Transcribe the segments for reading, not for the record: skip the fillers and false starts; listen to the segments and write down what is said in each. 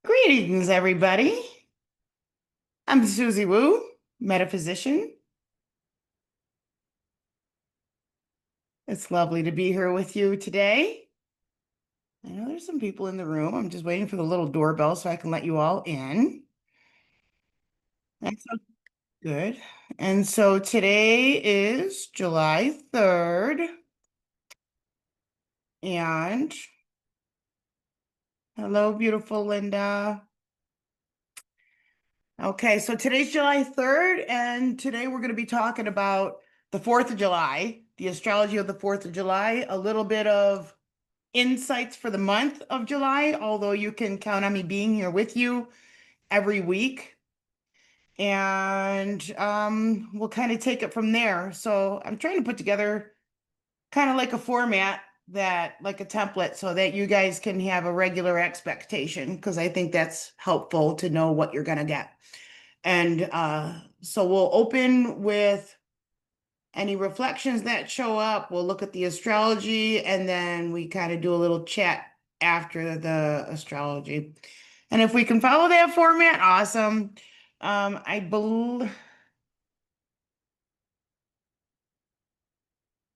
Greetings, everybody. I'm Suzy Woo, metaphysician. It's lovely to be here with you today. I know there's some people in the room. I'm just waiting for the little doorbell so I can let you all in. That's so good. And so today is July 3rd. And hello, beautiful Linda. Okay, so today's July 3rd, and today we're going to be talking about the 4th of July, the astrology of the 4th of July, a little bit of insights for the month of July, although you can count on me being here with you every week. And we'll kind of take it from there. So I'm trying to put together kind of like a format like a template, so that you guys can have a regular expectation, because I think that's helpful to know what you're going to get. And so we'll open with any reflections that show up. We'll look at the astrology, and then we kind of do a little chat after the astrology. And if we can follow that format, awesome. I believe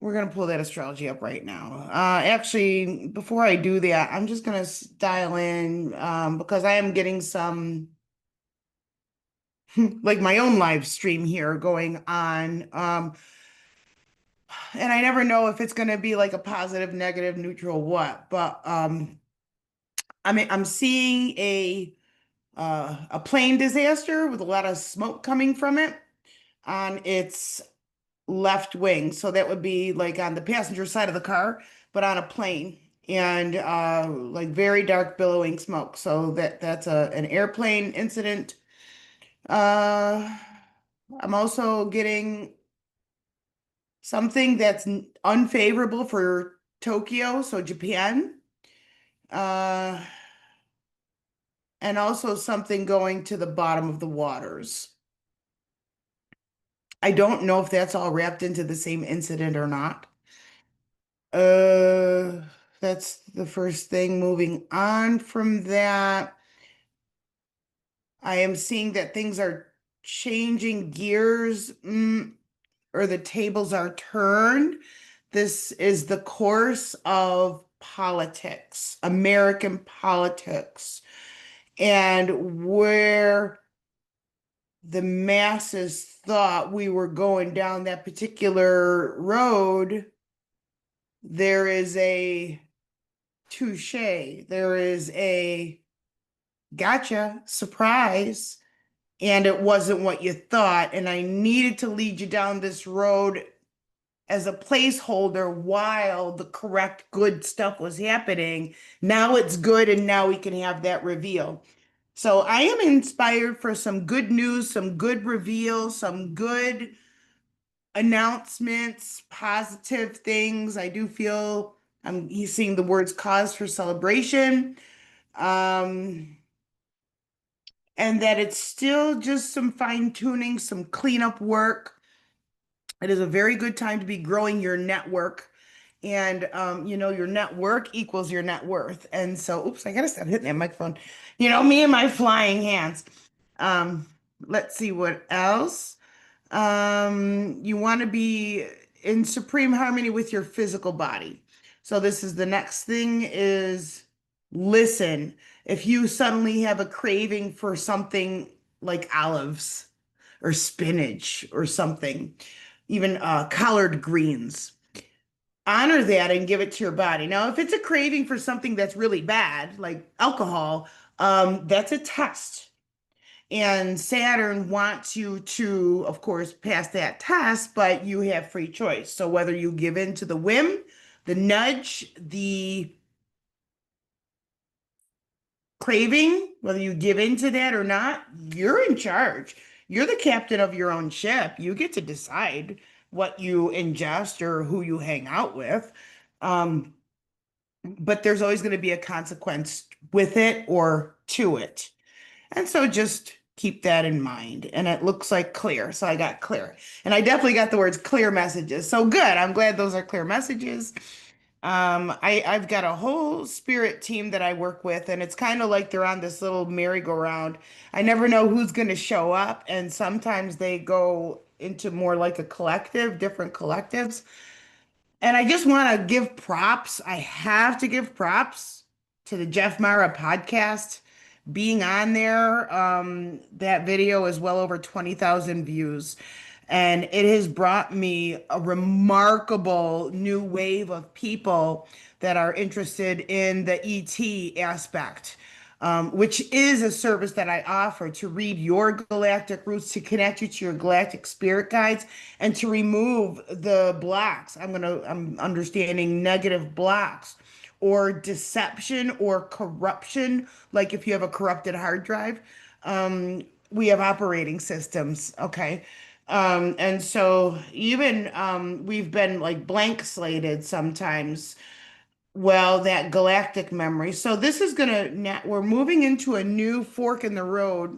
we're going to pull that astrology up right now. Actually, before I do that, I'm just going to dial in because I am getting some like my own live stream here going on. And I never know if it's going to be like a positive, negative, neutral, what. But I mean, I'm seeing a plane disaster with a lot of smoke coming from it on its left wing. So that would be like on the passenger side of the car, but on a plane, and like very dark billowing smoke. So that's an airplane incident. Uh, I'm also getting something that's unfavorable for Tokyo, so Japan. Uh, and also something going to the bottom of the waters. I don't know if that's all wrapped into the same incident or not. Uh, that's the first thing. Moving on from that, I am seeing that things are changing gears, or the tables are turned. This is the course of politics, American politics, and where the masses thought we were going down that particular road, there is a touche, there is a gotcha, surprise, and it wasn't what you thought. And I needed to lead you down this road as a placeholder while the correct good stuff was happening. Now it's good, and now we can have that reveal. So I am inspired for some good news, some good reveals, some good announcements, positive things. I do feel I'm seeing the words cause for celebration. Um, and that it's still just some fine tuning, some cleanup work. It is a very good time to be growing your network. And your network equals your net worth. And so, oops, I gotta stop hitting that microphone. Me and my flying hands. Um, let's see what else. You want to be in supreme harmony with your physical body. So this is the next thing is listen. If you suddenly have a craving for something like olives or spinach or something, even collard greens, honor that and give it to your body. Now, if it's a craving for something that's really bad, like alcohol, that's a test. And Saturn wants you to, of course, pass that test, but you have free choice. So whether you give in to the whim, the nudge, the craving, whether you give in to that or not, you're in charge. You're the captain of your own ship. You get to decide what you ingest or who you hang out with. Um, but there's always going to be a consequence with it or to it. And so just keep that in mind. And it looks like clear. So I got clear. And I definitely got the words clear messages. So good. I'm glad those are clear messages. I've got a whole spirit team that I work with, and it's kind of like they're on this little merry-go-round. I never know who's going to show up, and sometimes they go into more like a collective, different collectives. And I just want to give props. I have to give props to the Jeff Mara podcast. Being on there, that video is well over 20,000 views. And it has brought me a remarkable new wave of people that are interested in the ET aspect, which is a service that I offer to read your galactic roots, to connect you to your galactic spirit guides, and to remove the blocks. I'm understanding negative blocks or deception or corruption, like if you have a corrupted hard drive. We have operating systems, okay? And so even we've been like blank slated sometimes. Well, that galactic memory. So this is gonna now we're moving into a new fork in the road,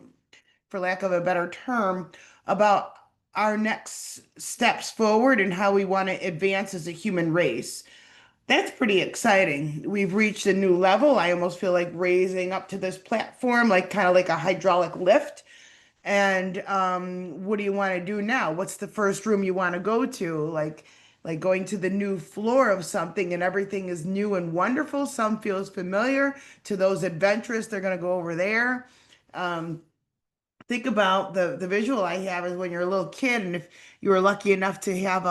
for lack of a better term, about our next steps forward and how we want to advance as a human race. That's pretty exciting. We've reached a new level. I almost feel like raising up to this platform, like kind of like a hydraulic lift. And what do you want to do now? What's the first room you want to go to? Like going to the new floor of something and everything is new and wonderful. Some feels familiar. To those adventurous, they're going to go over there. Think about the visual I have is when you're a little kid, and if you were lucky enough to have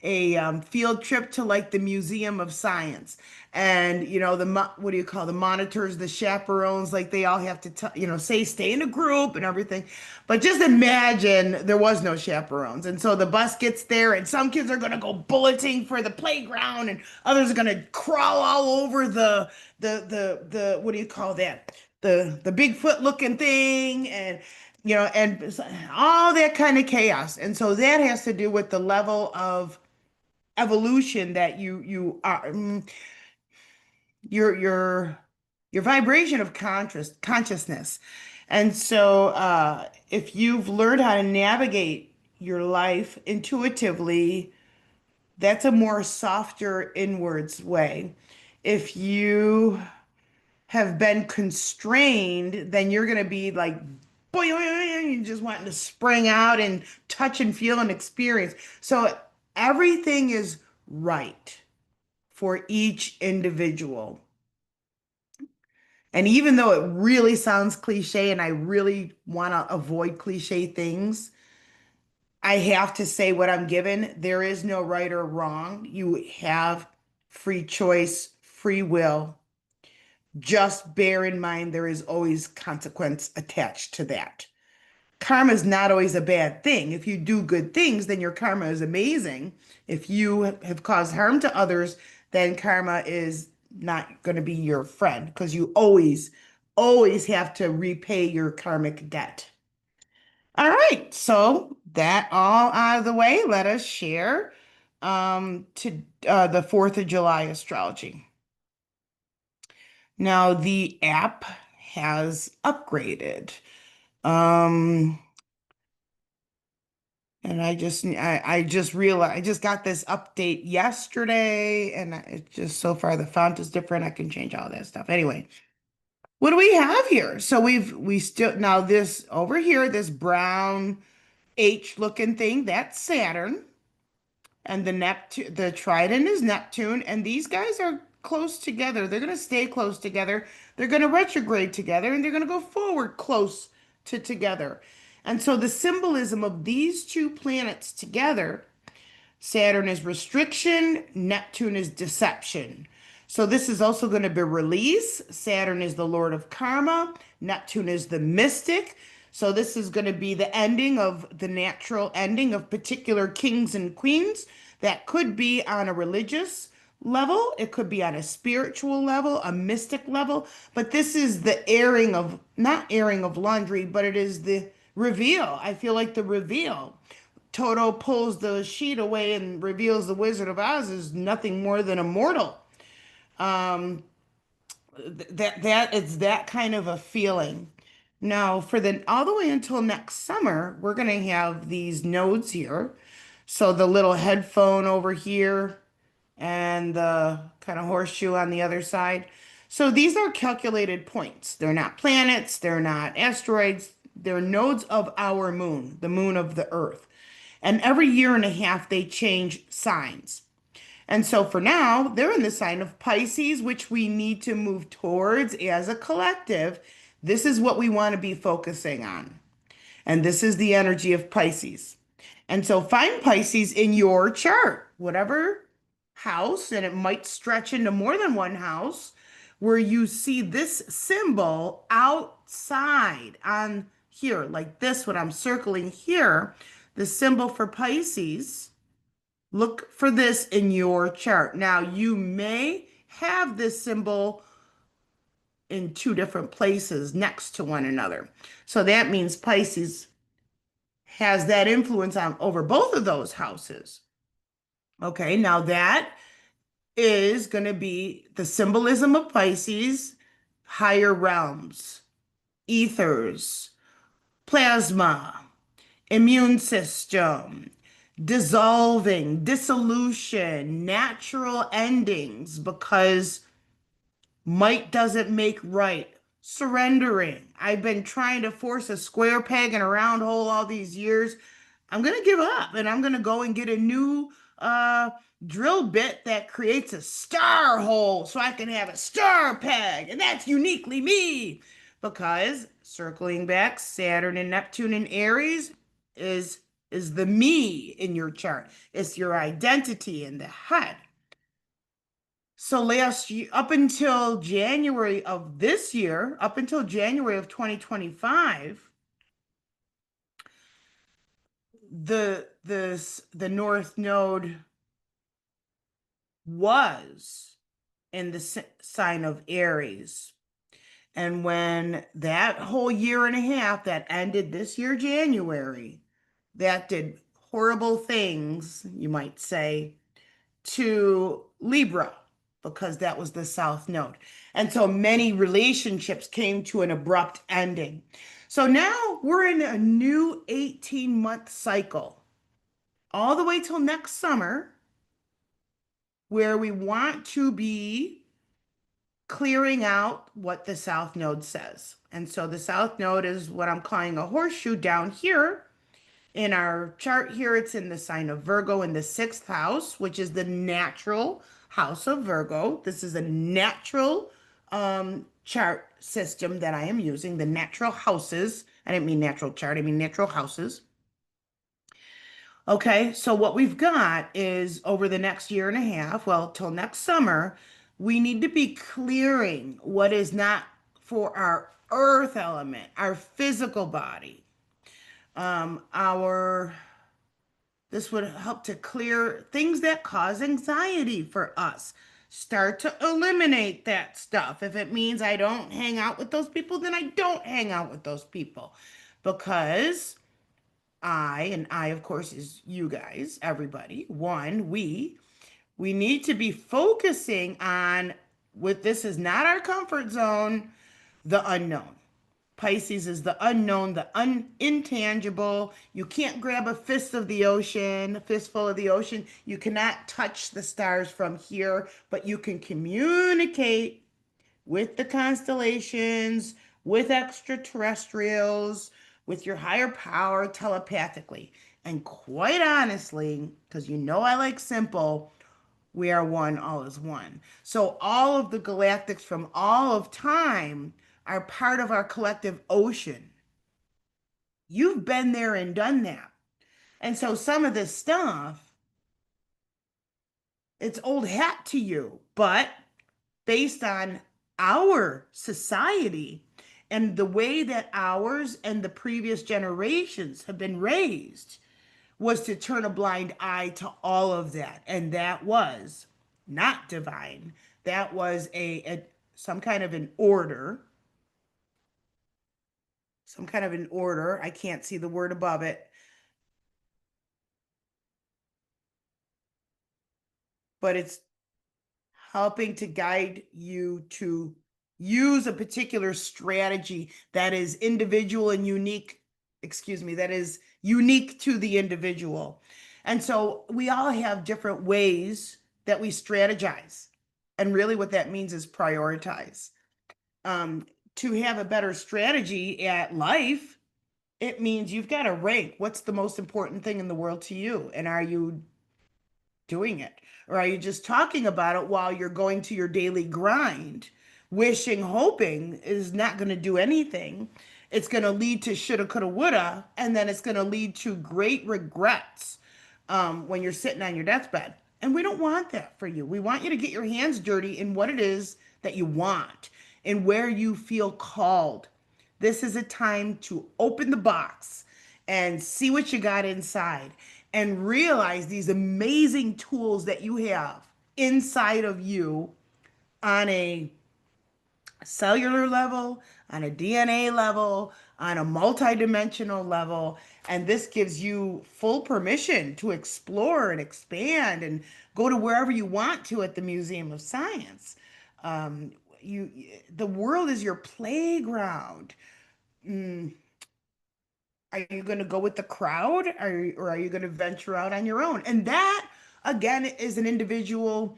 a field trip to like the Museum of Science, and what do you call the monitors, the chaperones, like they all have to say stay in a group and everything. But just imagine there was no chaperones, and so the bus gets there, and some kids are gonna go bulleting for the playground, and others are gonna crawl all over the what do you call that? The Bigfoot looking thing, and all that kind of chaos. And so that has to do with the level of evolution that you are, your your vibration of consciousness. And so if you've learned how to navigate your life intuitively, that's a more softer inwards way. If you have been constrained, then you're going to be like, boy, you just wanting to spring out and touch and feel and experience. So everything is right for each individual. And even though it really sounds cliche and I really want to avoid cliche things, I have to say what I'm given. There is no right or wrong. You have free choice, free will. Just bear in mind there is always consequence attached to that. Karma is not always a bad thing. If you do good things, then your karma is amazing. If you have caused harm to others, then karma is not going to be your friend because you always have to repay your karmic debt. All right, so that all out of the way, let us share to the 4th of July astrology. Now the app has upgraded. Um, and I just realized I just got this update yesterday, and it just so far the font is different. I can change all that stuff. Anyway, what do we have here? So we still now this over here, this brown H looking thing, that's Saturn. And the Neptune, the Trident is Neptune, and these guys are close together. They're going to stay close together. They're going to retrograde together, and they're going to go forward close to together. And so the symbolism of these two planets together, Saturn is restriction, Neptune is deception. So this is also going to be release. Saturn is the Lord of Karma, Neptune is the mystic. So this is going to be the ending of the natural ending of particular kings and queens. That could be on a religious level, it could be on a spiritual level, a mystic level, but this is the airing of, not airing of laundry, but it is the reveal. I feel like the reveal. Toto pulls the sheet away and reveals the Wizard of Oz is nothing more than a mortal. That it's that kind of a feeling. Now, for the all the way until next summer, we're gonna have these nodes here. So the little headphone over here, and the kind of horseshoe on the other side. So these are calculated points. They're not planets, they're not asteroids, they're nodes of our moon, the moon of the Earth. And every year and a half, they change signs. And so for now, they're in the sign of Pisces, which we need to move towards as a collective. This is what we want to be focusing on. And this is the energy of Pisces. And so find Pisces in your chart, whatever house, and it might stretch into more than one house, where you see this symbol outside on here, like this, what I'm circling here, the symbol for Pisces. Look for this in your chart. Now, you may have this symbol in two different places next to one another. So that means Pisces has that influence on over both of those houses. Okay, now that is going to be the symbolism of Pisces, higher realms, ethers, plasma, immune system, dissolving, dissolution, natural endings, because might doesn't make right. Surrendering. I've been trying to force a square peg in a round hole all these years. I'm going to give up and I'm going to go and get a new uh, drill bit that creates a star hole so I can have a star peg. And that's uniquely me. Because circling back, Saturn and Neptune in Aries is is the me in your chart. It's your identity in the head. So last year, up until January of this year, up until January of 2025, the North Node was in the sign of Aries. And when that whole year and a half that ended this year, January, that did horrible things, you might say, to Libra because that was the South Node. And so many relationships came to an abrupt ending. So now we're in a new 18-month cycle, all the way till next summer, where we want to be clearing out what the South Node says. And so the South Node is what I'm calling a horseshoe down here. In our chart here, it's in the sign of Virgo in the sixth house, which is the natural house of Virgo. This is a natural chart system that I am using, the natural houses. I didn't mean natural chart, I mean natural houses. Okay, so what we've got is over the next year and a half, well, till next summer, we need to be clearing what is not for our earth element, our physical body, our this would help to clear things that cause anxiety for us. Start to eliminate that stuff. If it means I don't hang out with those people, then I don't hang out with those people. Because and I, of course, is you guys, everybody, we need to be focusing on what this is not our comfort zone, the unknown. Pisces is the unknown, the intangible. You can't grab a fist of the ocean, a fistful of the ocean. You cannot touch the stars from here, but you can communicate with the constellations, with extraterrestrials, with your higher power telepathically. And quite honestly, because you know I like simple, we are one, all is one. So all of the galactics from all of time are part of our collective ocean. You've been there and done that. And so some of this stuff, it's old hat to you, but based on our society and the way that ours and the previous generations have been raised, was to turn a blind eye to all of that. And that was not divine. That was a some kind of an order, some kind of an order. I can't see the word above it, but it's helping to guide you to use a particular strategy that is individual and unique, excuse me, that is unique to the individual. And so we all have different ways that we strategize. And really, what that means is prioritize. Um, to have a better strategy at life, it means you've got to rank what's the most important thing in the world to you. And are you doing it? Or are you just talking about it while you're going to your daily grind? Wishing, hoping is not going to do anything. It's going to lead to shoulda, coulda, woulda, and then it's going to lead to great regrets when you're sitting on your deathbed. And we don't want that for you. We want you to get your hands dirty in what it is that you want and where you feel called. This is a time to open the box and see what you got inside and realize these amazing tools that you have inside of you on a cellular level, on a DNA level, on a multidimensional level. And this gives you full permission to explore and expand and go to wherever you want to at the Museum of Science. Um, you, the world is your playground. Mm, are you going to go with the crowd, or are you going to venture out on your own? And that, again, is an individual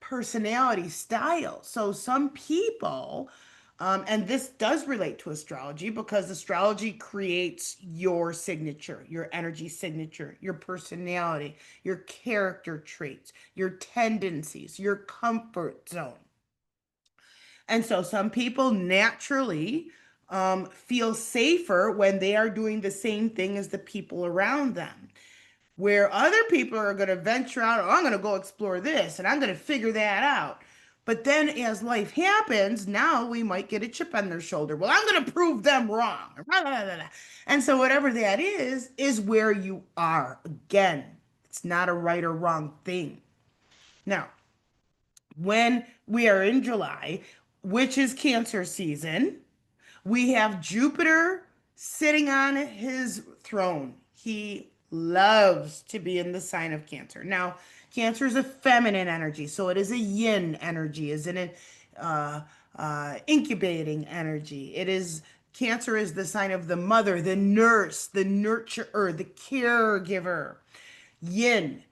personality style. So some people, and this does relate to astrology because astrology creates your signature, your energy signature, your personality, your character traits, your tendencies, your comfort zone. And so some people naturally feel safer when they are doing the same thing as the people around them. Where other people are going to venture out, oh, I'm going to go explore this and I'm going to figure that out. But then as life happens, now we might get a chip on their shoulder. Well, I'm going to prove them wrong. And so whatever that is where you are. Again, it's not a right or wrong thing. Now, when we are in July, which is Cancer season, we have Jupiter sitting on his throne. He loves to be in the sign of Cancer. Now, Cancer is a feminine energy, so it is a yin energy, is an incubating energy. It is Cancer is the sign of the mother, the nurse, the nurturer, the caregiver. Yin,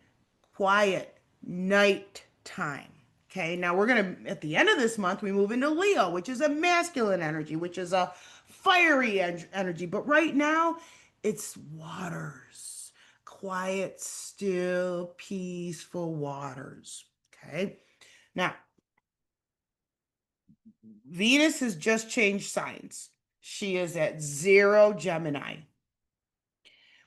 quiet, night time. Okay, now we're gonna, at the end of this month, we move into Leo, which is a masculine energy, which is a fiery energy. But right now, it's waters, quiet, still, peaceful waters. Okay, now Venus has just changed signs. She is at 0 Gemini,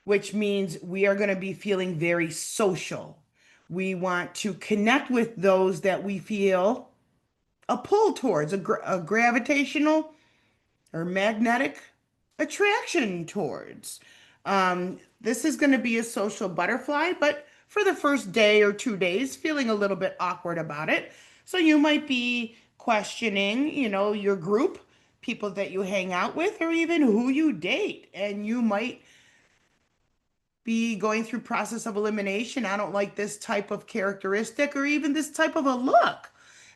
which means we are going to be feeling very social. We want to connect with those that we feel a pull towards, a gravitational or magnetic attraction towards. This is going to be a social butterfly, but for the first day or 2 days, feeling a little bit awkward about it. So you might be questioning, your group, people that you hang out with, or even who you date. And you might be going through process of elimination. I don't like this type of characteristic or even this type of a look.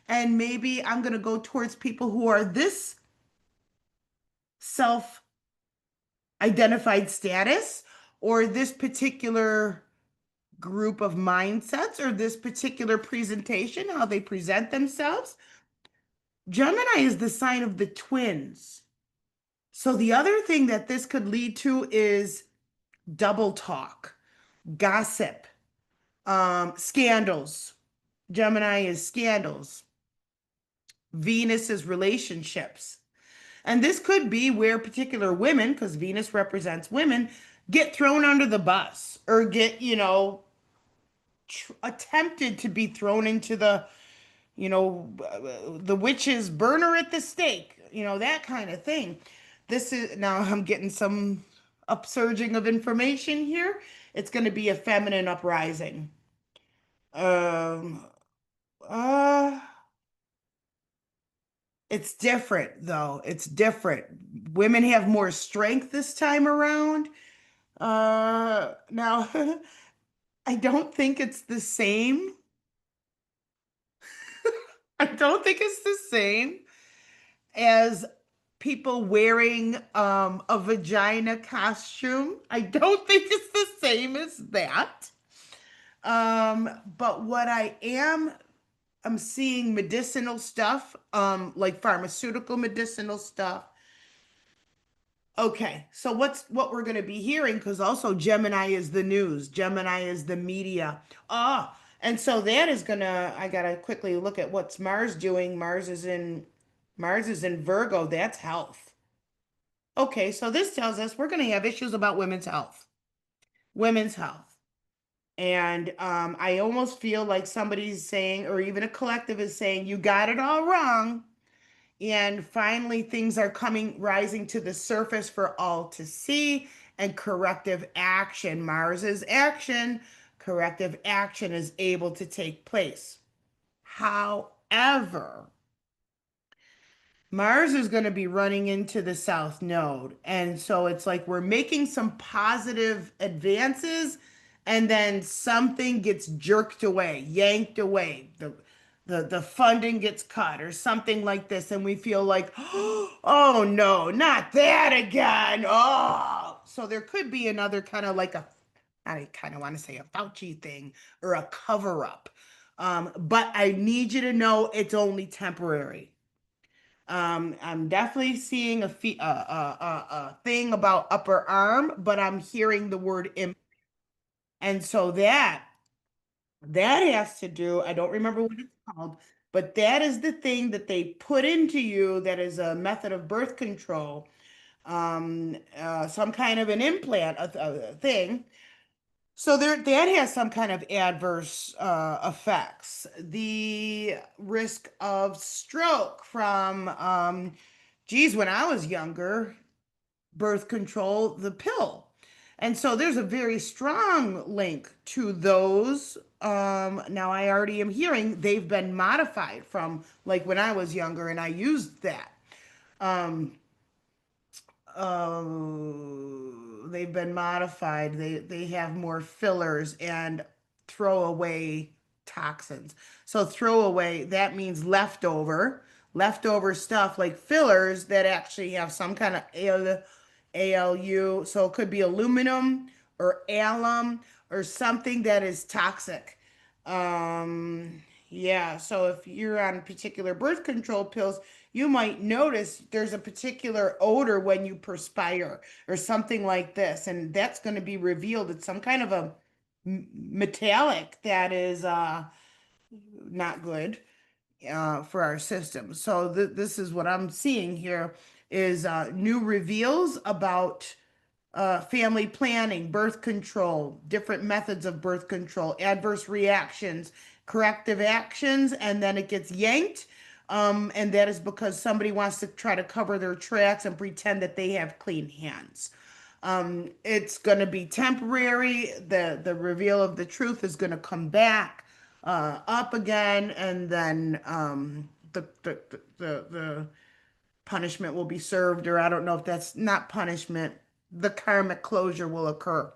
And maybe I'm going to go towards people who are this self identified status or this particular group of mindsets or this particular presentation, how they present themselves. Gemini is the sign of the twins. So the other thing that this could lead to is double talk, gossip, scandals. Gemini is scandals. Venus is relationships. And this could be where particular women, because Venus represents women, get thrown under the bus or get, attempted to be thrown into the witch's burner at the stake, that kind of thing. This is, now I'm getting some upsurging of information here. It's going to be a feminine uprising. Um, uh, it's different though. It's different. Women have more strength this time around. Now I don't think it's the same. I don't think it's the same as people wearing a vagina costume. I don't think it's the same as that. But what I'm seeing medicinal stuff, like pharmaceutical medicinal stuff. Okay, so what we're going to be hearing, because also Gemini is the news, Gemini is the media. Ah, and so that is gonna, I gotta quickly look at what's Mars doing. Mars is in Virgo, that's health. Okay, so this tells us we're gonna have issues about women's health. Women's health. And I almost feel like somebody's saying, or even a collective is saying, you got it all wrong. And finally, things are rising to the surface for all to see, and corrective action, Mars is action, corrective action is able to take place. However, Mars is going to be running into the South Node. And so it's like we're making some positive advances, and then something gets jerked away, yanked away. The funding gets cut or something like this. And we feel like, oh no, not that again. Oh, so there could be another kind of like I kind of want to say a Fauci thing or a cover up. But I need you to know it's only temporary. I'm definitely seeing a thing about upper arm, but I'm hearing the word imp, and so that has to do. I don't remember what it's called, but that is the thing that they put into you. That is a method of birth control, some kind of an implant, a thing. So that has some kind of adverse effects. The risk of stroke from, geez, when I was younger, birth control, the pill. And so there's a very strong link to those. Now I already am hearing they've been modified from like when I was younger and I used that. Um, they've been modified. They have more fillers and throwaway toxins. So throwaway, that means leftover stuff like fillers that actually have some kind of ALU. So it could be aluminum or alum or something that is toxic. Yeah, so if you're on particular birth control pills, you might notice there's a particular odor when you perspire or something like this, and that's going to be revealed. It's some kind of a metallic that is not good for our system. So this is what I'm seeing here is new reveals about family planning, birth control, different methods of birth control, adverse reactions, corrective actions, and then it gets yanked. And that is because somebody wants to try to cover their tracks and pretend that they have clean hands. It's going to be temporary. The reveal of the truth is going to come back up again, and then the punishment will be served, or I don't know if that's not punishment, the karmic closure will occur.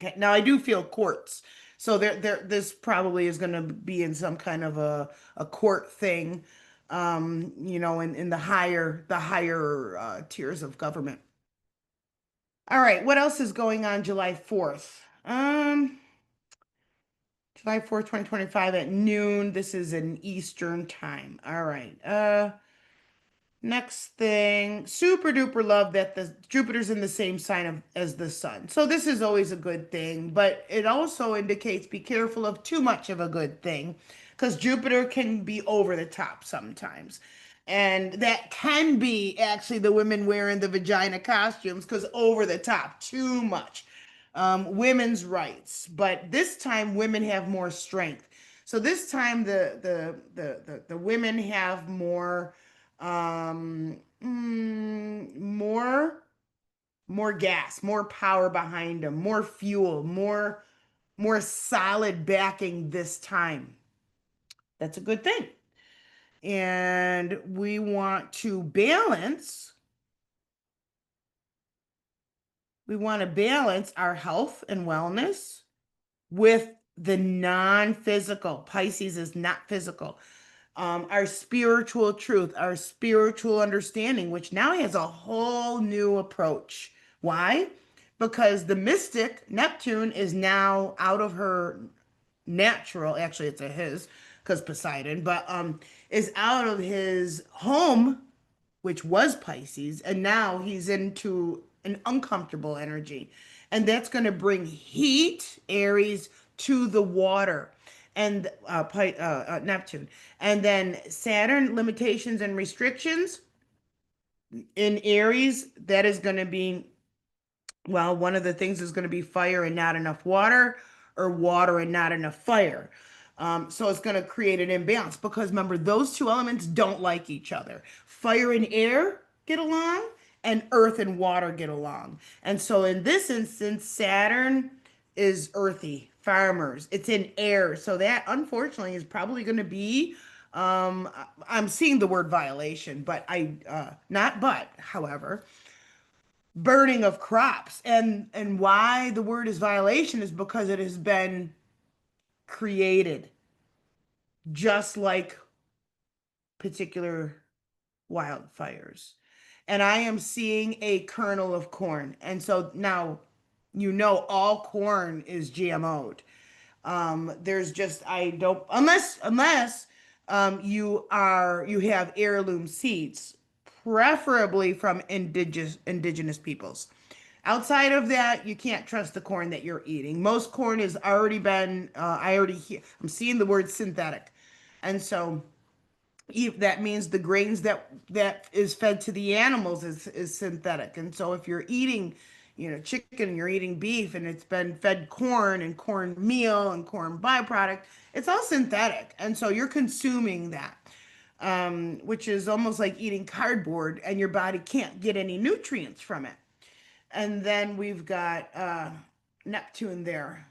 Okay, now I do feel courts. So this probably is going to be in some kind of a court thing, in the higher tiers of government. All right, what else is going on July 4th? July 4th, 2025 at noon. This is an Eastern time. All right. Next thing, super duper love that the Jupiter's in the same sign as the sun. So this is always a good thing, but it also indicates be careful of too much of a good thing because Jupiter can be over the top sometimes. And that can be actually the women wearing the vagina costumes because over the top, too much. Women's rights, but this time women have more strength. So this time the women have more gas, more power behind them, more fuel, more solid backing this time. That's a good thing. And we want to balance our health and wellness with the non-physical. Pisces is not physical. Our spiritual truth, our spiritual understanding, which now has a whole new approach. Why? because the mystic Neptune is now out of her natural, actually it's a his because Poseidon, but is out of his home, which was Pisces, and now he's into an uncomfortable energy. And that's going to bring heat, Aries, to the water and Neptune. And then Saturn, limitations and restrictions in Aries, that is going to be, well, one of the things is going to be fire and not enough water, or water and not enough fire. So it's going to create an imbalance because remember, those two elements don't like each other. Fire and air get along, and earth and water get along. And so in this instance, Saturn is earthy, farmers. It's in air. So that unfortunately is probably going to be, I'm seeing the word violation, but not but, however, burning of crops. And why the word is violation is because it has been created just like particular wildfires. And I am seeing a kernel of corn. And so now all corn is GMO'd. There's just I don't unless you have heirloom seeds, preferably from indigenous peoples. Outside of that, you can't trust the corn that you're eating. Most corn has already been I'm seeing the word synthetic. And so that means the grains that is fed to the animals is synthetic. And so if you're eating, chicken, you're eating beef, and it's been fed corn and corn meal and corn byproduct, it's all synthetic. And so you're consuming that, which is almost like eating cardboard, and your body can't get any nutrients from it. And then we've got Neptune there.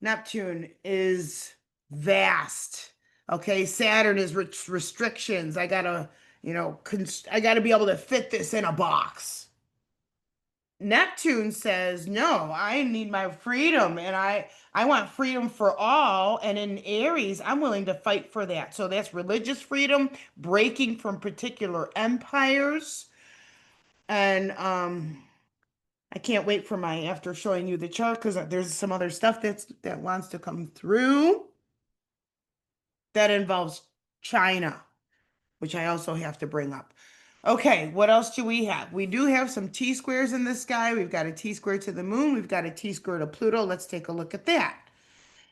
Neptune is vast. Okay, Saturn is restrictions. I gotta be able to fit this in a box. Neptune says, no, I need my freedom, and I want freedom for all. And in Aries, I'm willing to fight for that. So that's religious freedom, breaking from particular empires. And I can't wait for my after showing you the chart because there's some other stuff that wants to come through that involves China, which I also have to bring up. Okay, what else do we have? We do have some T squares in the sky. We've got a T square to the moon. We've got a T square to Pluto. Let's take a look at that.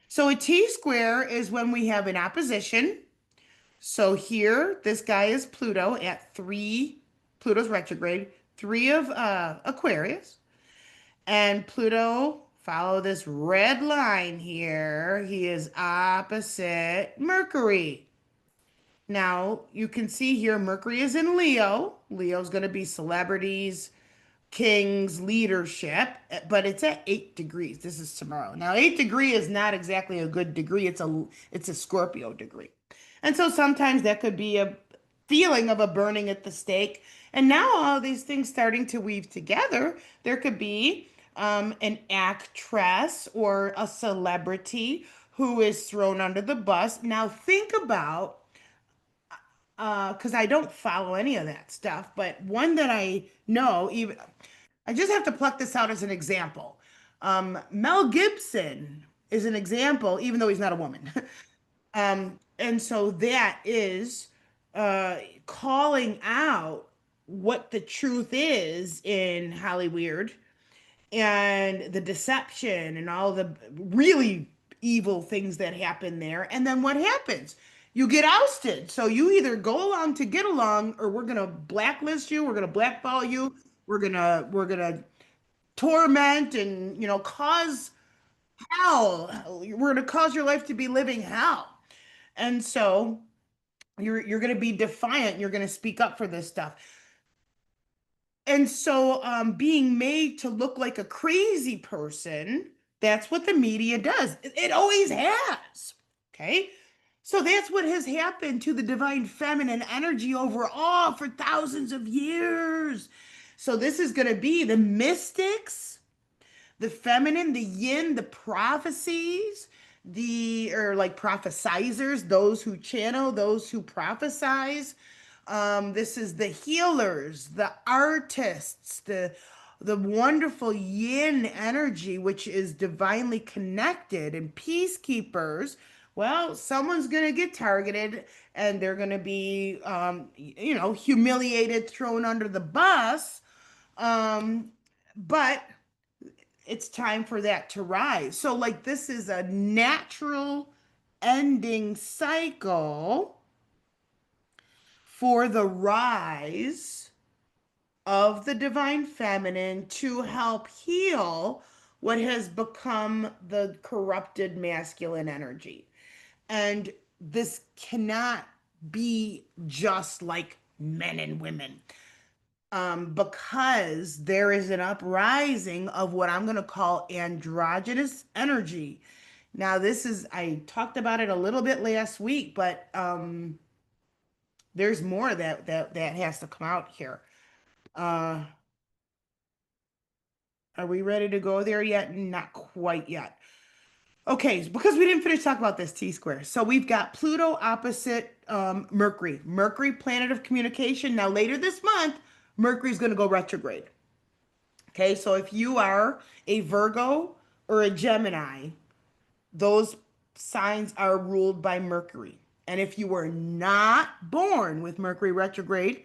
So a T square is when we have an opposition. So here, this guy is Pluto at 3, Pluto's retrograde, 3 of Aquarius. And Pluto, follow this red line here. He is opposite Mercury. Now, you can see here Mercury is in Leo. Leo's going to be celebrities, kings, leadership, but it's at 8 degrees. This is tomorrow. Now, 8 degree is not exactly a good degree. It's a Scorpio degree. And so sometimes that could be a feeling of a burning at the stake. And now all these things starting to weave together. There could be an actress or a celebrity who is thrown under the bus. Now think about, because I don't follow any of that stuff, but one that I know, even I just have to pluck this out as an example. Mel Gibson is an example, even though he's not a woman. And so that is calling out what the truth is in Hollywood and the deception and all the really evil things that happen there. And then what happens? You get ousted. So you either go along to get along, or we're gonna blacklist you, we're gonna blackball you, we're gonna torment and cause hell. We're gonna cause your life to be living hell. And so you're gonna be defiant, you're gonna speak up for this stuff. And so, being made to look like a crazy person, that's what the media does. It always has. Okay. So that's what has happened to the divine feminine energy overall for thousands of years. So this is going to be the mystics, the feminine, the yin, the prophecies, or like prophesizers, those who channel, those who prophesize. This is the healers, the artists, the the wonderful yin energy, which is divinely connected and peacekeepers, well, someone's going to get targeted and they're going to be, humiliated, thrown under the bus. Um, but it's time for that to rise. So, like, this is a natural ending cycle for the rise of the divine feminine to help heal what has become the corrupted masculine energy. And this cannot be just like men and women, because there is an uprising of what I'm going to call androgynous energy. Now, I talked about it a little bit last week, but there's more that has to come out here. Uh, are we ready to go there yet? Not quite yet. Okay, because we didn't finish talking about this T square. So we've got Pluto opposite Mercury. Mercury, planet of communication. Now, later this month, Mercury's going to go retrograde. Okay, so if you are a Virgo or a Gemini, those signs are ruled by Mercury. And if you were not born with Mercury retrograde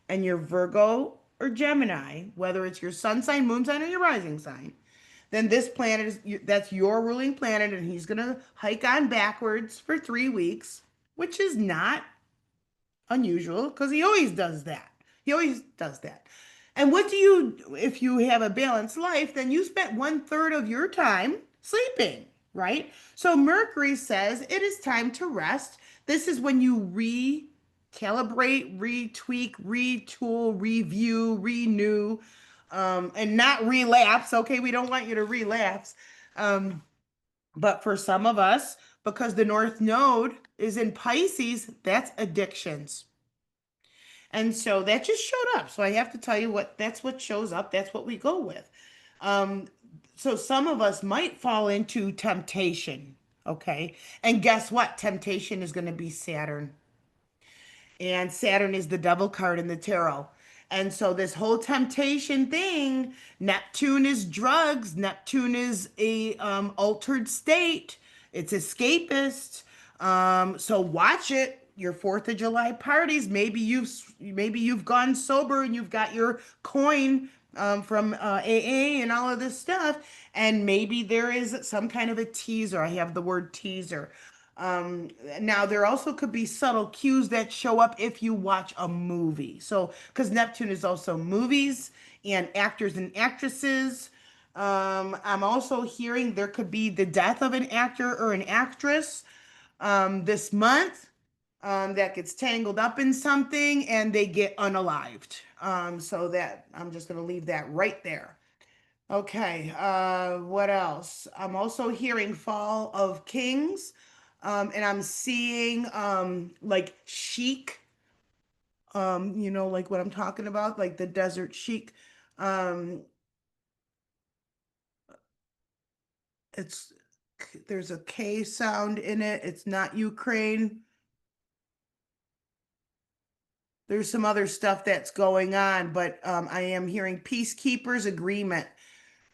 and you're Virgo or Gemini, whether it's your sun sign, moon sign, or your rising sign, then this planet that's your ruling planet, and he's gonna hike on backwards for 3 weeks, which is not unusual because he always does that. He always does that. And what do you, if you have a balanced life, then you spent 1/3 of your time sleeping, right? So Mercury says it is time to rest. This is when you recalibrate, retweak, retool, review, renew, and not relapse. Okay, we don't want you to relapse. But for some of us, because the North Node is in Pisces, that's addictions. And so that just showed up. So I have to tell you that's what shows up. That's what we go with. Um, so some of us might fall into temptation. Okay. And guess what? Temptation is going to be Saturn. And Saturn is the devil card in the tarot. And so this whole temptation thing, Neptune is drugs. Neptune is a altered state. It's escapist. So watch it. Your Fourth of July parties. Maybe you've gone sober and you've got your coin from AA and all of this stuff, and maybe there is some kind of a teaser. I have the word teaser. Now, there also could be subtle cues that show up if you watch a movie. So, because Neptune is also movies and actors and actresses. I'm also hearing there could be the death of an actor or an actress this month, that gets tangled up in something and they get unalived. So that I'm just going to leave that right there. Okay, what else? I'm also hearing Fall of Kings, and I'm seeing like chic, like what I'm talking about, like the desert chic. Um, it's there's a K sound in it. It's not Ukraine. There's some other stuff that's going on, but I am hearing peacekeepers agreement.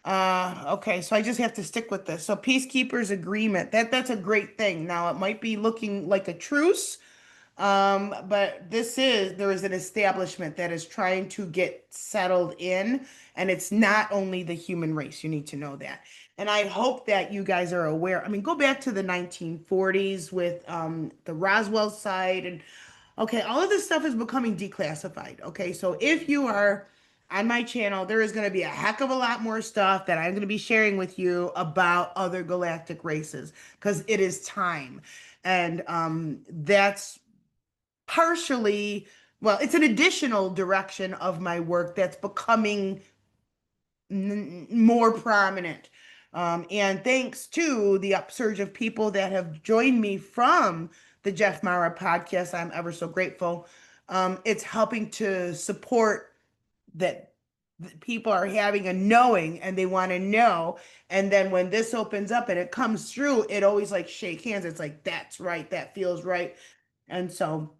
Okay, so I just have to stick with this. So peacekeepers agreement, that's a great thing. Now it might be looking like a truce, but there is an establishment that is trying to get settled in, and it's not only the human race. You need to know that. And I hope that you guys are aware. I mean, go back to the 1940s with the Roswell site, and okay, all of this stuff is becoming declassified. Okay, so if you are on my channel, there is going to be a heck of a lot more stuff that I'm going to be sharing with you about other galactic races because it is time. And that's partially, well, it's an additional direction of my work that's becoming more prominent. And thanks to the upsurge of people that have joined me from the Jeff Mara podcast, I'm ever so grateful. It's helping to support that people are having a knowing and they want to know. And then when this opens up and it comes through, it always like shake hands. It's like, that's right. That feels right. And so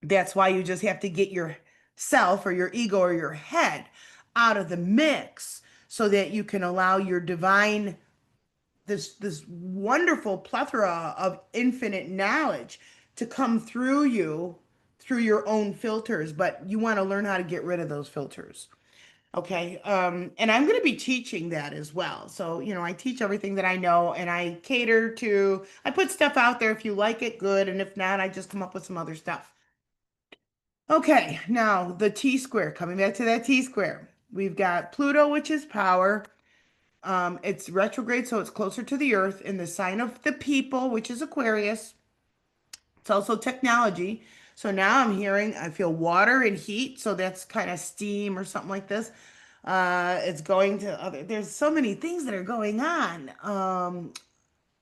that's why you just have to get yourself or your ego or your head out of the mix so that you can allow your divine, this wonderful plethora of infinite knowledge to come through you through your own filters, but you want to learn how to get rid of those filters. Okay. And I'm going to be teaching that as well. So, I teach everything that I know and I put stuff out there. If you like it, good. And if not, I just come up with some other stuff. Okay. Now the T square, coming back to that T square, we've got Pluto, which is power. It's retrograde, so it's closer to the earth in the sign of the people, which is Aquarius. It's also technology. So now I feel water and heat. So that's kind of steam or something like this. It's going to there's so many things that are going on.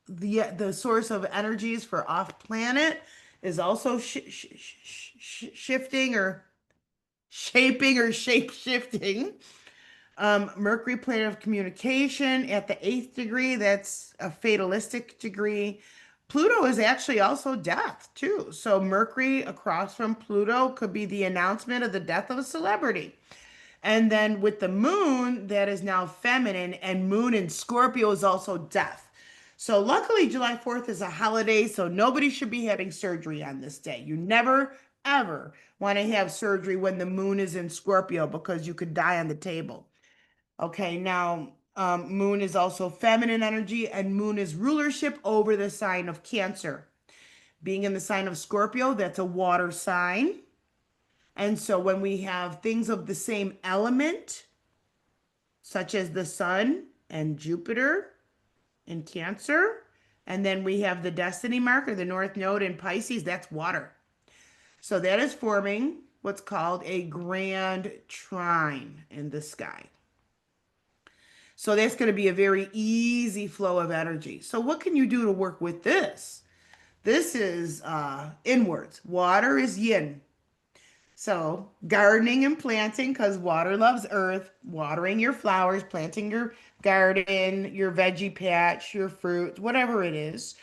The source of energies for off planet is also shifting or shaping or shape shifting. Mercury, planet of communication at the eighth degree, that's a fatalistic degree. Pluto is actually also death, too. So Mercury across from Pluto could be the announcement of the death of a celebrity. And then with the moon, that is now feminine, and moon in Scorpio is also death. So luckily, July 4th is a holiday, so nobody should be having surgery on this day. You never, ever want to have surgery when the moon is in Scorpio because you could die on the table. Okay, now moon is also feminine energy, and moon is rulership over the sign of Cancer. Being in the sign of Scorpio, that's a water sign. And so when we have things of the same element, such as the sun and Jupiter in Cancer, and then we have the destiny marker, the North Node in Pisces, that's water. So that is forming what's called a grand trine in the sky. So that's going to be a very easy flow of energy. So what can you do to work with this? This is inwards. Water is yin. So gardening and planting, because water loves earth, watering your flowers, planting your garden, your veggie patch, your fruit, whatever it is.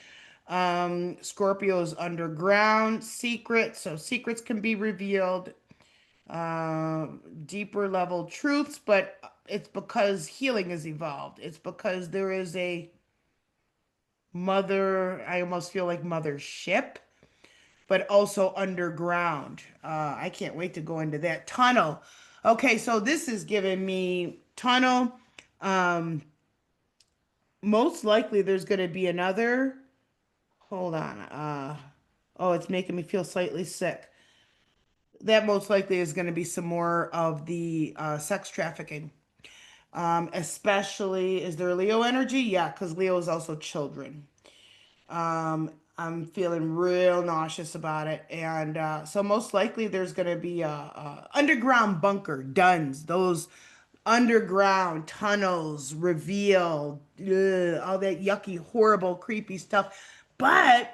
Scorpio's underground, secrets. So secrets can be revealed, deeper level truths, but it's because healing has evolved. It's because there is a mother, I almost feel like mothership, but also underground. I can't wait to go into that tunnel. Okay, so this is giving me tunnel. Um, Most likely there's going to be another. Hold on. Oh, it's making me feel slightly sick. That most likely is going to be some more of the sex trafficking. Especially, is there Leo energy? Yeah, because Leo is also children. I'm feeling real nauseous about it. And so most likely there's going to be a underground bunker, duns, those underground tunnels reveal all that yucky, horrible, creepy stuff. But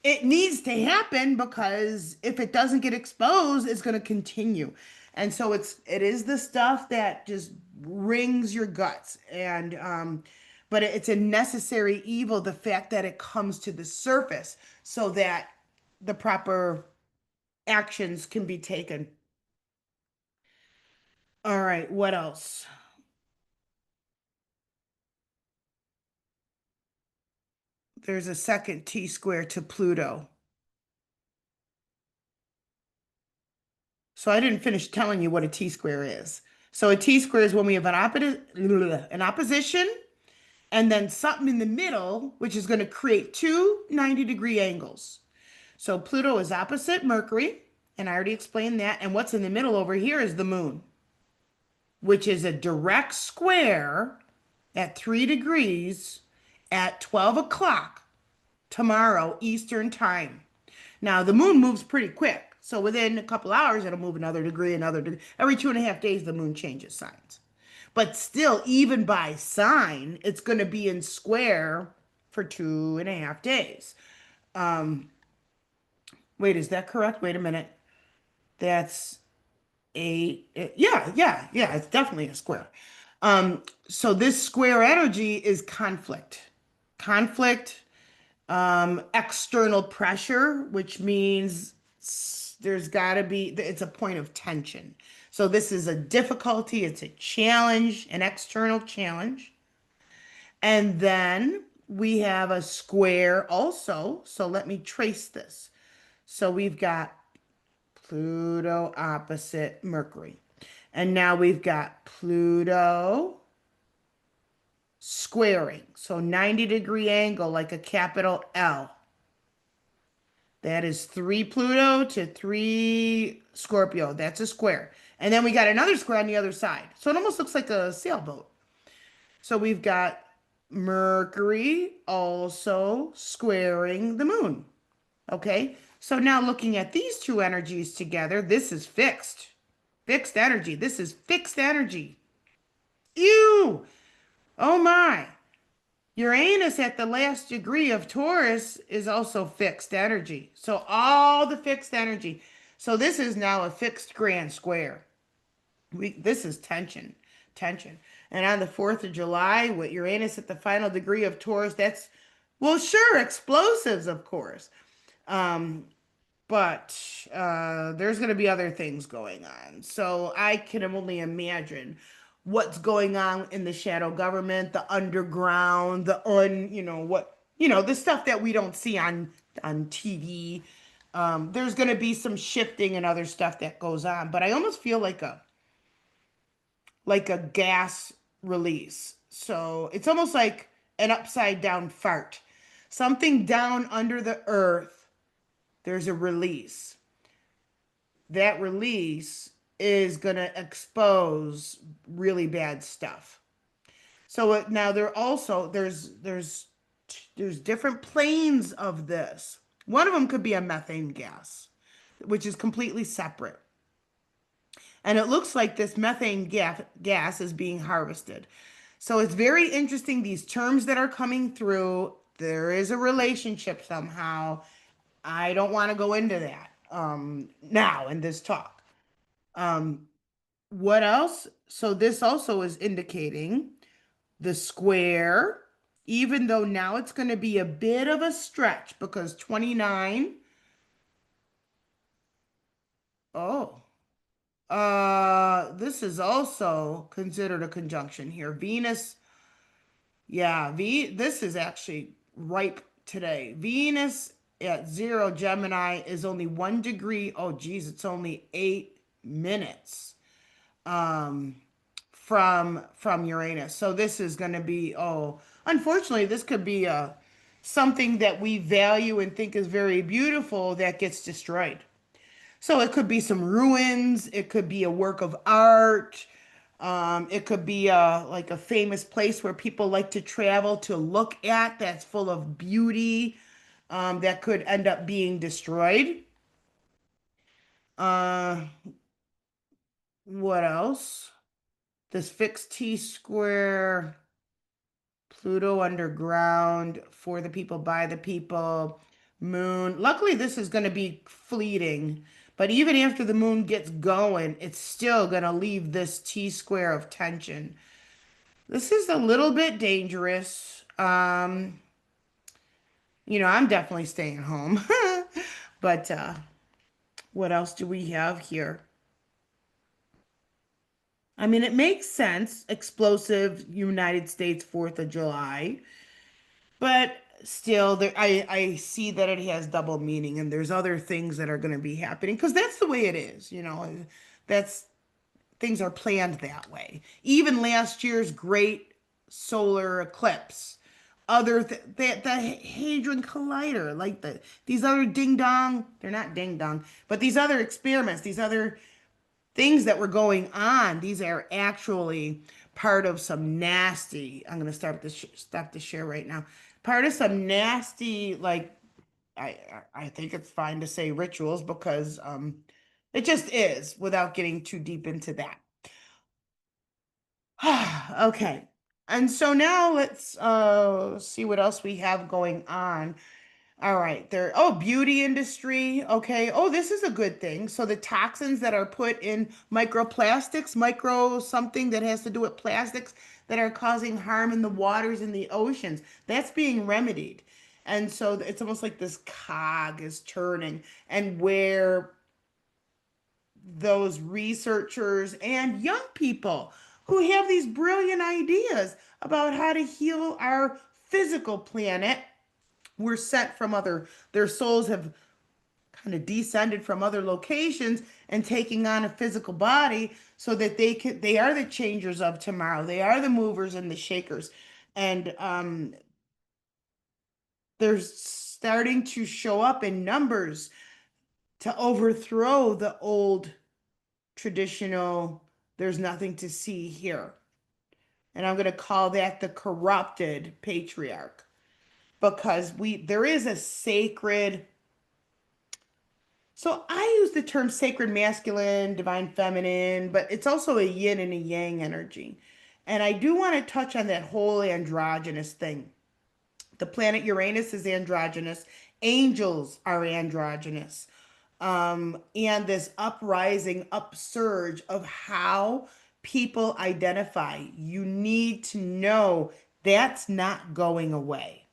it needs to happen because if it doesn't get exposed, it's going to continue. And so it is the stuff that just wrings your guts. And but it's a necessary evil, the fact that it comes to the surface so that the proper actions can be taken. All right, what else? There's a second T square to Pluto. So I didn't finish telling you what a T square is. So a T square is when we have an opposition and then something in the middle, which is going to create two 90-degree angles. So Pluto is opposite Mercury, and I already explained that. And what's in the middle over here is the moon, which is a direct square at 3 degrees at 12 o'clock tomorrow Eastern time. Now, the moon moves pretty quick. So within a couple hours, it'll move another degree, another degree. Every 2.5 days, the moon changes signs. But still, even by sign, it's going to be in square for 2.5 days. Wait, is that correct? Wait a minute. That's yeah, yeah, yeah, it's definitely a square. So this square energy is conflict. Conflict, external pressure, which means there's got to be, it's a point of tension. So this is a difficulty, it's a challenge, an external challenge. And then we have a square also. So let me trace this. So we've got Pluto opposite Mercury. And now we've got Pluto squaring. So 90-degree angle like a capital L. That is 3 Pluto to 3 Scorpio. That's a square. And then we got another square on the other side. So it almost looks like a sailboat. So we've got Mercury also squaring the moon. Okay. So now looking at these two energies together, this is fixed. Fixed energy. This is fixed energy. Ew. Oh my. Uranus at the last degree of Taurus is also fixed energy. So all the fixed energy. So this is now a fixed grand square. This is tension, tension. And on the 4th of July, with Uranus at the final degree of Taurus, that's, well, sure, explosives, of course. Um, but there's going to be other things going on. So I can only imagine what's going on in the shadow government, the underground, the stuff that we don't see on TV. There's going to be some shifting and other stuff that goes on, but I almost feel like a gas release. So it's almost like an upside down fart. Something down under the earth, there's a release. That release is going to expose really bad stuff. So now there's different planes of this. One of them could be a methane gas, which is completely separate. And it looks like this gas is being harvested. So it's very interesting, these terms that are coming through. There is a relationship somehow. I don't want to go into that now in this talk. Um, what else? So this also is indicating the square, even though now it's going to be a bit of a stretch because 29. Oh, this is also considered a conjunction here. Venus, yeah, this is actually ripe today. Venus at 0 Gemini is only 1 degree. Oh, geez, it's only 8 minutes um, from Uranus. So this is going to be, oh, unfortunately, this could be something that we value and think is very beautiful that gets destroyed. So it could be some ruins. It could be a work of art. It could be like a famous place where people like to travel to look at that's full of beauty that could end up being destroyed. Uh, what else? This fixed T square, Pluto underground, for the people, by the people, moon. Luckily, this is going to be fleeting. But even after the moon gets going, it's still going to leave this T square of tension. This is a little bit dangerous. I'm definitely staying home. But what else do we have here? I mean, it makes sense. Explosive United States 4th of July. But still, I see that it has double meaning, and there's other things that are going to be happening because that's the way it is. That's things are planned that way. Even last year's great solar eclipse, the Hadron Collider, like these other ding dong, they're not ding dong, but these other experiments, these other things that were going on, these are actually part of some nasty. I'm going to stop the share right now. Part of some nasty, like I think it's fine to say rituals because it just is without getting too deep into that. Okay. And so now let's see what else we have going on. All right, beauty industry. Okay. Oh, this is a good thing. So the toxins that are put in microplastics, micro something that has to do with plastics that are causing harm in the waters in the oceans, that's being remedied. And so it's almost like this cog is turning, and where those researchers and young people who have these brilliant ideas about how to heal our physical planet. We're sent from other, their souls have kind of descended from other locations and taking on a physical body so that they are the changers of tomorrow. They are the movers and the shakers. And they're starting to show up in numbers to overthrow the old traditional, there's nothing to see here. And I'm going to call that the corrupted patriarch, because there is a sacred, so I use the term sacred masculine, divine feminine, but it's also a yin and a yang energy. And I do want to touch on that whole androgynous thing. The planet Uranus is androgynous. Angels are androgynous. And this uprising, upsurge of how people identify. You need to know that's not going away.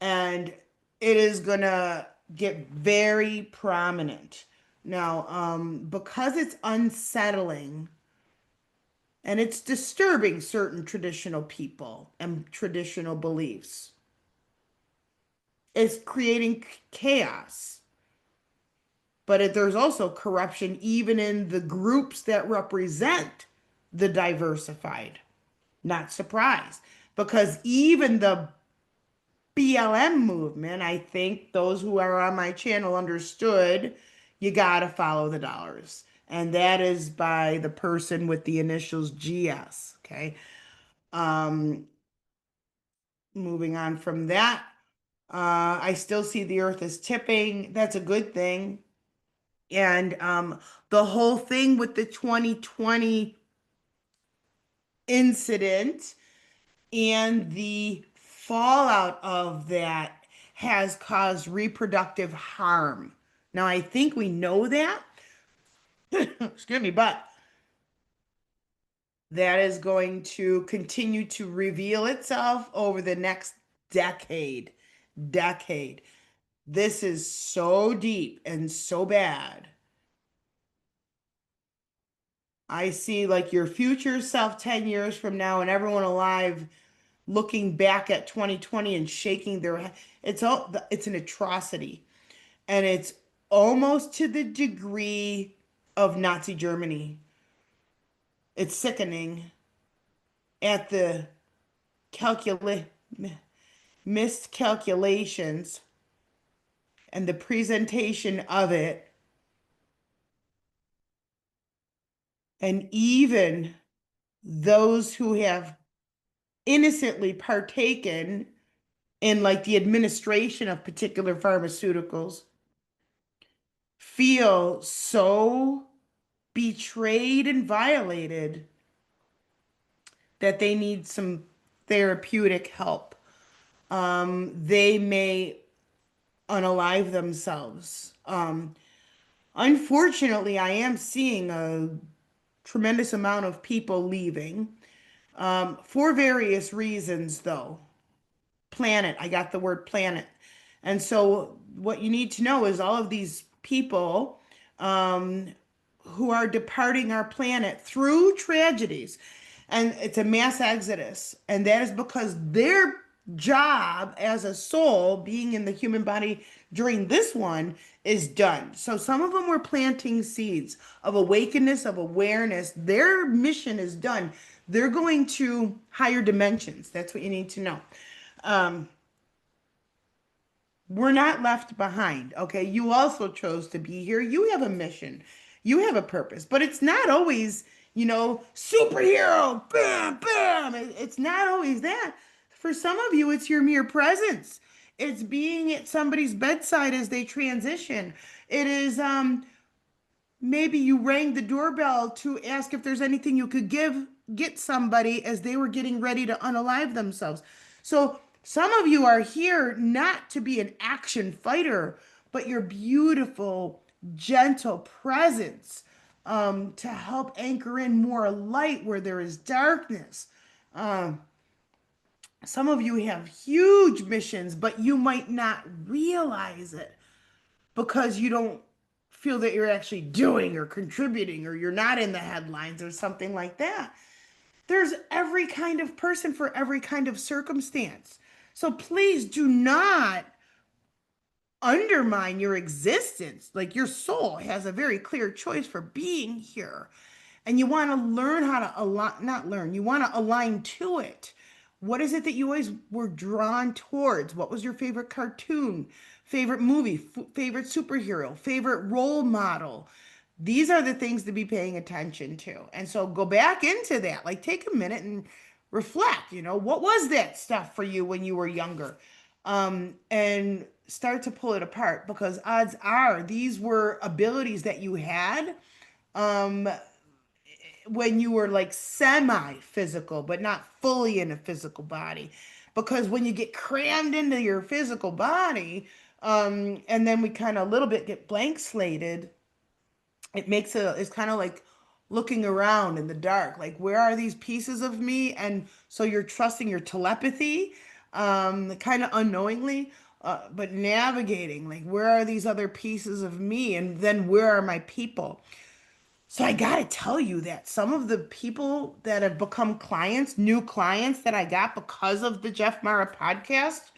And it is going to get very prominent. Now, because it's unsettling and it's disturbing certain traditional people and traditional beliefs, it's creating chaos. But there's also corruption even in the groups that represent the diversified. Not surprised, because even the BLM movement, I think those who are on my channel understood you got to follow the dollars. And that is by the person with the initials GS. Okay. Um, Moving on from that, I still see the earth is tipping. That's a good thing. And the whole thing with the 2020 incident and the fallout of that has caused reproductive harm. Now, I think we know that, excuse me, but that is going to continue to reveal itself over the next decade. Decade. This is so deep and so bad. I see like your future self 10 years from now and everyone alive looking back at 2020 and shaking their head. It's an atrocity. And it's almost to the degree of Nazi Germany. It's sickening at the calcula miscalculations and the presentation of it, and even those who have innocently partaken in like the administration of particular pharmaceuticals feel so betrayed and violated that they need some therapeutic help. They may unalive themselves. Unfortunately, I am seeing a tremendous amount of people leaving for various reasons, though. Planet, I got the word planet. And so, what you need to know is all of these people um, who are departing our planet through tragedies. And it's a mass exodus. And that is because their job as a soul, being in the human body during this one, is done. So some of them were planting seeds of awakeness, of awareness. Their mission is done. They're going to higher dimensions. That's what you need to know. Um, we're not left behind. Okay. You also chose to be here. You have a mission, you have a purpose, but it's not always, superhero, bam, bam. It's not always that. For some of you, it's your mere presence. It's being at somebody's bedside as they transition. It is, maybe you rang the doorbell to ask if there's anything you could get somebody as they were getting ready to unalive themselves. So some of you are here not to be an action fighter, but your beautiful, gentle presence to help anchor in more light where there is darkness. Um, some of you have huge missions, but you might not realize it because you don't feel that you're actually doing or contributing or you're not in the headlines or something like that. There's every kind of person for every kind of circumstance. So please do not undermine your existence. Like your soul has a very clear choice for being here. And you want to learn how to align, not learn, you want to align to it. What is it that you always were drawn towards? What was your favorite cartoon, favorite movie, favorite superhero, favorite role model? These are the things to be paying attention to. And so go back into that. Like take a minute and reflect, what was that stuff for you when you were younger? And start to pull it apart because odds are these were abilities that you had um, when you were like semi physical, but not fully in a physical body. Because when you get crammed into your physical body, and then we kind of a little bit get blank slated, it's kind of like looking around in the dark, like where are these pieces of me? And so you're trusting your telepathy, kind of unknowingly, but navigating, like where are these other pieces of me? And then where are my people? So I gotta tell you that some of the people that have become clients, new clients that I got because of the Jeff Mara podcast,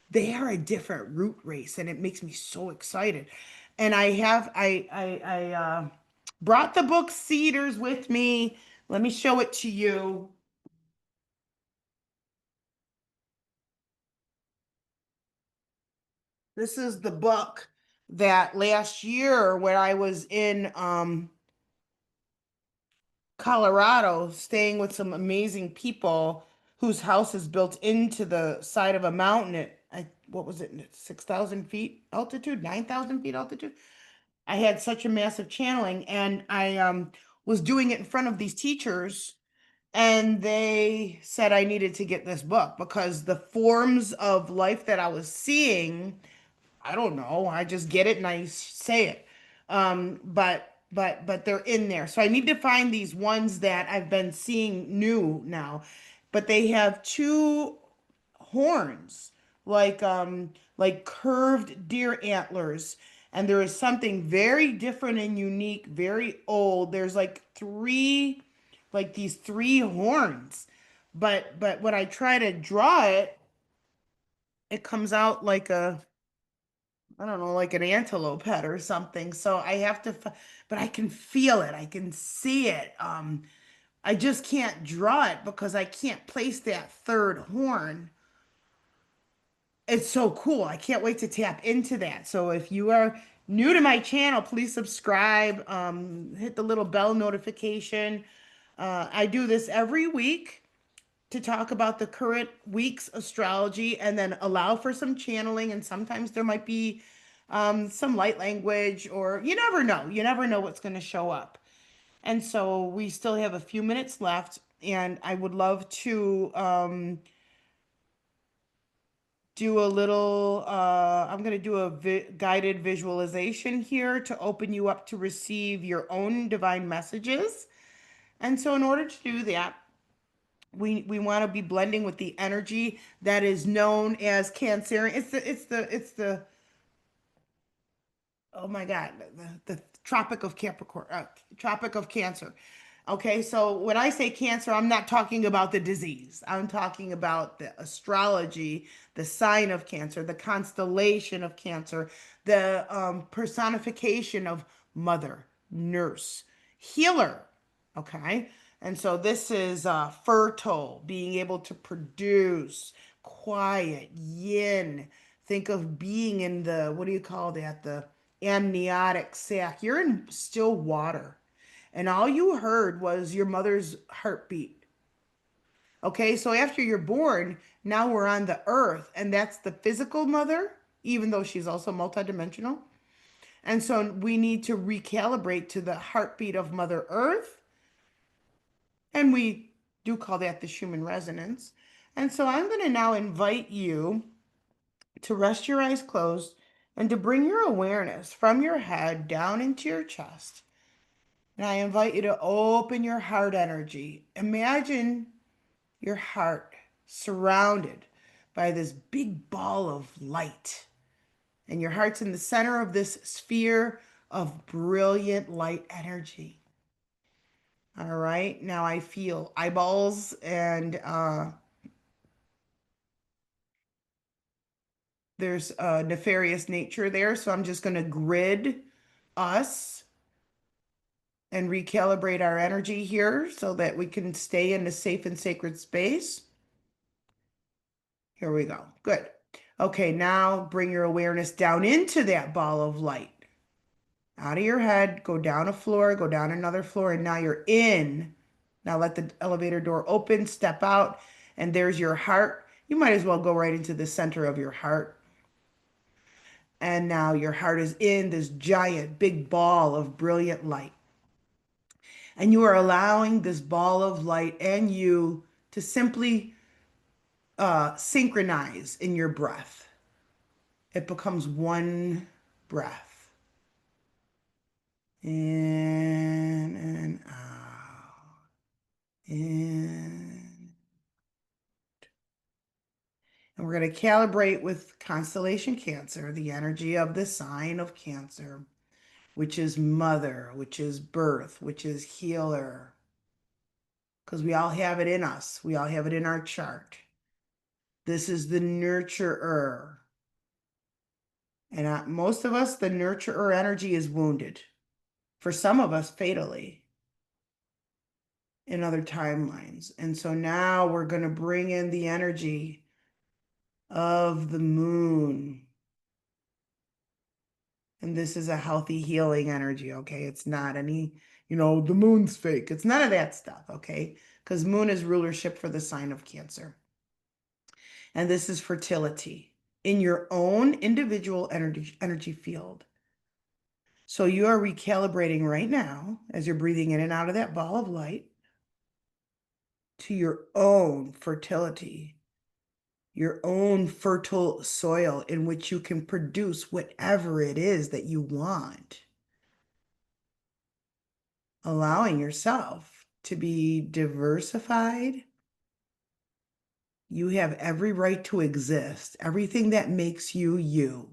they are a different root race, and it makes me so excited. And I brought the book Cedars with me. Let me show it to you. This is the book that last year when I was in Colorado, staying with some amazing people whose house is built into the side of a mountain at, what was it, 6,000 feet altitude, 9,000 feet altitude. I had such a massive channeling, and I was doing it in front of these teachers, and they said I needed to get this book because the forms of life that I was seeing, I don't know. I just get it and I say it. But they're in there. So I need to find these ones that I've been seeing new now. But they have two horns, like curved deer antlers. And there is something very different and unique, very old. There's like these three horns. But when I try to draw it, it comes out like a, I don't know, like an antelope head or something. So I have to, but I can feel it. I can see it. I just can't draw it because I can't place that third horn. It's so cool. I can't wait to tap into that. So if you are new to my channel, please subscribe, hit the little bell notification. I do this every week to talk about the current week's astrology and then allow for some channeling. And sometimes there might be some light language, or you never know. You never know what's going to show up. And so we still have a few minutes left, and I would love to do a little, I'm going to do a guided visualization here to open you up to receive your own divine messages. And so in order to do that, we want to be blending with the energy that is known as Cancerian. It's the oh my God, the Tropic of Capricorn, Tropic of Cancer. Okay, so when I say Cancer, I'm not talking about the disease. I'm talking about the astrology, the sign of Cancer, the constellation of Cancer, the personification of mother, nurse, healer. Okay, and so this is fertile, being able to produce, quiet, yin. Think of being in the, what do you call that? The amniotic sac. You're in still water. And all you heard was your mother's heartbeat. Okay, so after you're born, now we're on the earth, and that's the physical mother, even though she's also multidimensional. And so we need to recalibrate to the heartbeat of Mother Earth, and we do call that the Schumann resonance. And so I'm going to now invite you to rest your eyes closed and to bring your awareness from your head down into your chest. And I invite you to open your heart energy. Imagine your heart surrounded by this big ball of light. And your heart's in the center of this sphere of brilliant light energy. All right, now I feel eyeballs and there's a nefarious nature there. So I'm just going to grid us and recalibrate our energy here so that we can stay in a safe and sacred space. Here we go. Good. Okay, now bring your awareness down into that ball of light. Out of your head, go down a floor, go down another floor, and now you're in. Now let the elevator door open, step out, and there's your heart. You might as well go right into the center of your heart. And now your heart is in this giant big ball of brilliant light. And you are allowing this ball of light and you to simply synchronize in your breath. It becomes one breath. In and out. In. And we're going to calibrate with constellation Cancer, the energy of the sign of Cancer, which is mother, which is birth, which is healer. Because we all have it in us. We all have it in our chart. This is the nurturer. And most of us, the nurturer energy is wounded. For some of us, fatally in other timelines. And so now we're going to bring in the energy of the moon. And this is a healthy healing energy, okay? It's not any, the moon's fake. It's none of that stuff, okay? Because moon is rulership for the sign of Cancer. And this is fertility in your own individual energy field. So you are recalibrating right now as you're breathing in and out of that ball of light to your own fertility, your own fertile soil in which you can produce whatever it is that you want. Allowing yourself to be diversified. You have every right to exist. Everything that makes you you.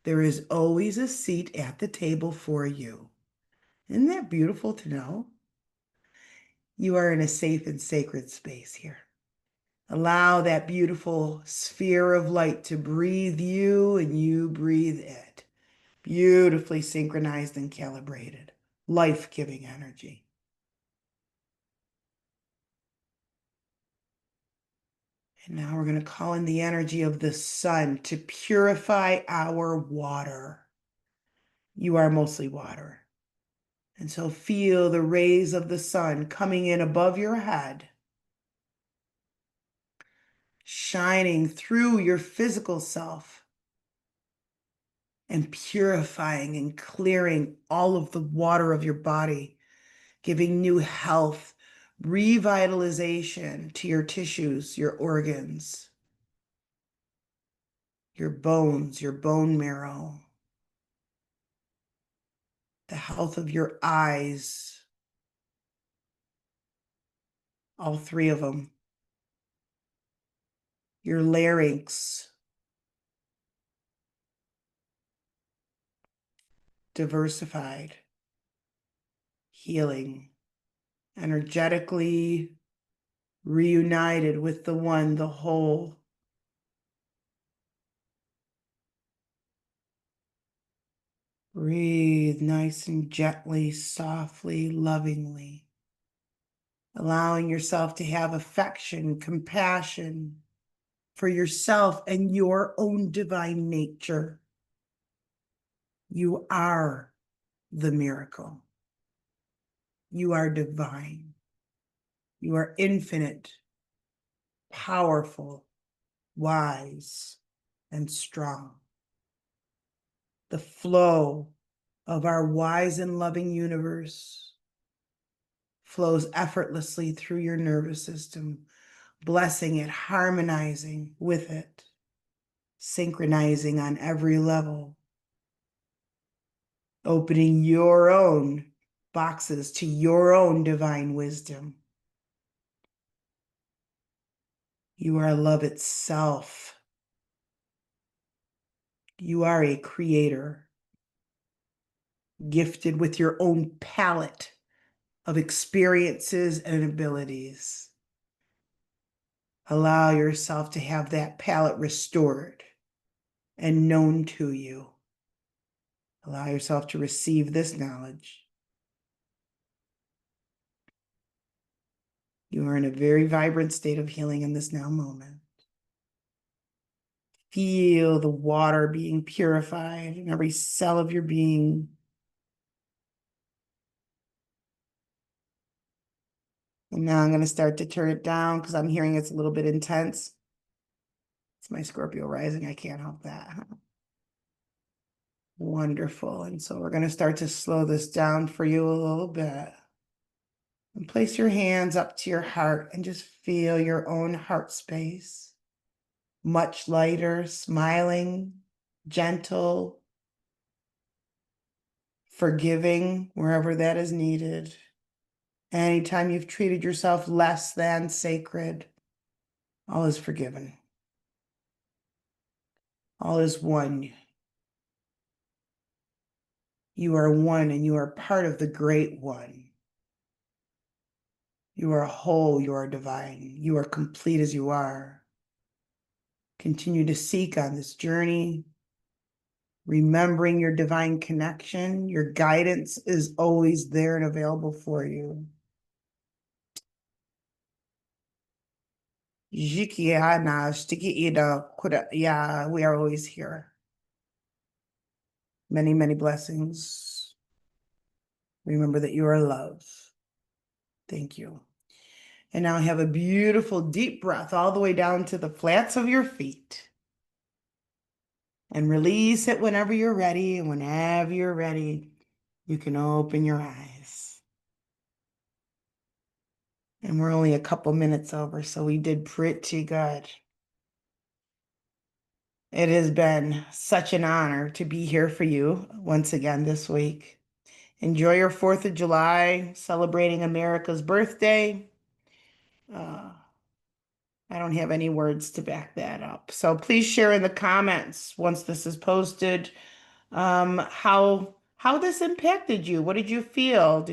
There is always a seat at the table for you. Isn't that beautiful to know? You are in a safe and sacred space here. Allow that beautiful sphere of light to breathe you and you breathe it. Beautifully synchronized and calibrated. Life-giving energy. And now we're going to call in the energy of the sun to purify our water. You are mostly water. And so feel the rays of the sun coming in above your head, shining through your physical self and purifying and clearing all of the water of your body, giving new health, revitalization to your tissues, your organs, your bones, your bone marrow, the health of your eyes, all three of them, your larynx, diversified, healing, energetically reunited with the one, the whole. Breathe nice and gently, softly, lovingly, allowing yourself to have affection, compassion for yourself and your own divine nature. You are the miracle. You are divine. You are infinite, powerful, wise, and strong. The flow of our wise and loving universe flows effortlessly through your nervous system, blessing it, harmonizing with it, synchronizing on every level, opening your own boxes to your own divine wisdom. You are love itself. You are a creator. gifted with your own palette of experiences and abilities. Allow yourself to have that palette restored and known to you. Allow yourself to receive this knowledge. You are in a very vibrant state of healing in this now moment. Feel the water being purified in every cell of your being. And now I'm going to start to turn it down because I'm hearing it's a little bit intense. It's my Scorpio rising. I can't help that. Wonderful. And so we're going to start to slow this down for you a little bit. And place your hands up to your heart and just feel your own heart space. Much lighter, smiling, gentle, forgiving wherever that is needed. Anytime you've treated yourself less than sacred, all is forgiven. All is one. You are one and you are part of the great one. You are whole, you are divine, you are complete as you are. Continue to seek on this journey, remembering your divine connection. Your guidance is always there and available for you. Yeah, we are always here. Many, many blessings. Remember that you are love. Thank you. And now have a beautiful deep breath all the way down to the flats of your feet. And release it whenever you're ready. And whenever you're ready, you can open your eyes. And we're only a couple minutes over, so we did pretty good. It has been such an honor to be here for you once again this week. Enjoy your 4th of July, celebrating America's birthday. I don't have any words to back that up. So please share in the comments once this is posted, how this impacted you. What did you feel?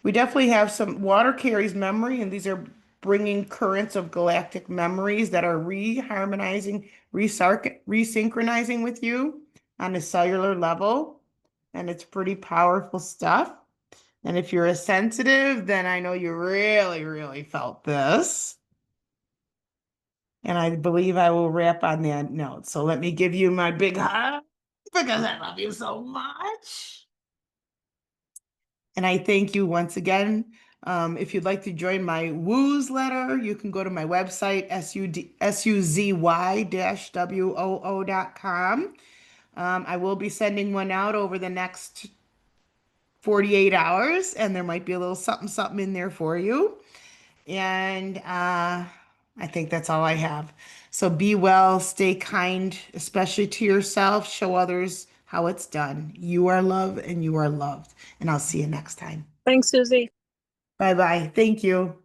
We definitely have some water carries memory, and these are bringing currents of galactic memories that are reharmonizing, resynchronizing with you on a cellular level. And it's pretty powerful stuff. And if you're a sensitive, then I know you really, really felt this. And I believe I will wrap on that note. So let me give you my big hug because I love you so much. And I thank you once again. If you'd like to join my newsletter, you can go to my website, suzy-woo.com. I will be sending one out over the next 48 hours, and there might be a little something in there for you. And I think that's all I have. So be well, stay kind, especially to yourself. Show others how it's done. You are love and you are loved. And I'll see you next time. Thanks, Suzy. Bye-bye. Thank you.